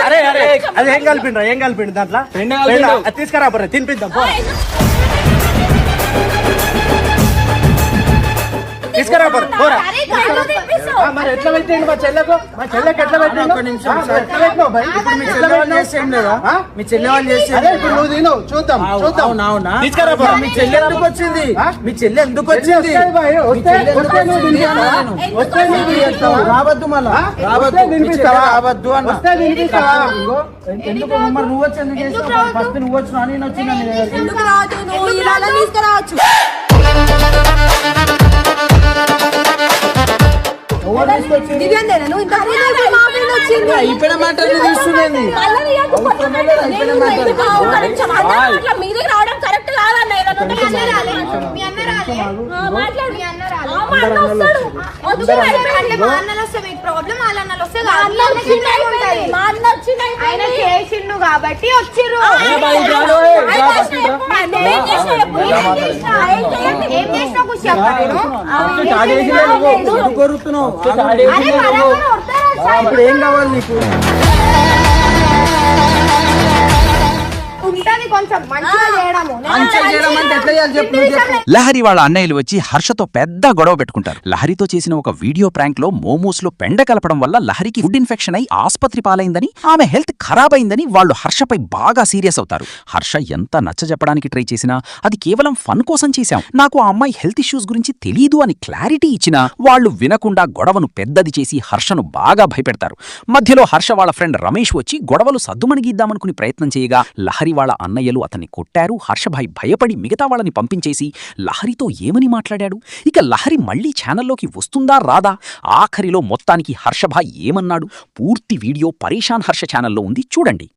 అరే అరే అది ఏం కలిపిండు దాంట్లో తీసుకురా బర్రె తినిపిద్దాం తీసుకురా పోరా మరి ఎట్లా పెట్టండి మా చెల్లెకి ఎట్లా పెట్టండి మీ చెల్లె వాళ్ళు చేసి నువ్వు తిను చూద్దాం తీసుకురా పోరా మీ చెల్లె ఎందుకు వచ్చింది రావద్దు మళ్ళా రావద్దు అన్న ఎందుకు మరి నువ్వు వచ్చి ఎందుకు చేస్తావు ఫస్ట్ నువ్వు వచ్చినా నేను వచ్చిన అయిపోయిన మాటలు తీసుకునేది చేసిండు కాబట్టి వచ్చిర్రు ఏం ఇప్పుడు ఏం కావాలి నీకు లహరి వాళ్ళ అన్నయ్యలు వచ్చి హర్షతో పెద్ద గొడవ పెట్టుకుంటారు. లహరితో చేసిన ఒక వీడియో ప్రాంక్ లో మోమోస్ లో పెండ కలపడం వల్ల లహరికి ఫుడ్ ఇన్ఫెక్షన్ అయి ఆస్పత్రి పాలైందని, ఆమె హెల్త్ ఖరాబ్ అయిందని వాళ్ళు హర్షపై బాగా సీరియస్ అవుతారు. హర్ష ఎంత నచ్చజెప్పడానికి ట్రై చేసినా అది కేవలం ఫన్ కోసం చేశాం, నాకు ఆ అమ్మాయి హెల్త్ ఇష్యూస్ గురించి తెలీదు అని క్లారిటీ ఇచ్చినా వాళ్ళు వినకుండా గొడవను పెద్దది చేసి హర్షను బాగా భయపెడతారు. మధ్యలో హర్ష వాళ్ళ ఫ్రెండ్ రమేష్ వచ్చి గొడవలు సద్దుమణిగిద్దామనుకుని ప్రయత్నం చేయగా లహరి వాళ్ళ అన్నయ్యలు అతన్ని కొట్టారు. హర్షభాయ్ భయపడి మిగతా వాళ్ళని పంపించేసి లహరితో ఏమని మాట్లాడాడు, ఇక లహరి మళ్లీ ఛానల్లోకి వస్తుందా రాదా, ఆఖరిలో మొత్తానికి హర్షభాయ్ ఏమన్నాడు, పూర్తి వీడియో పరేషాన్ హర్ష ఛానల్లో ఉంది, చూడండి.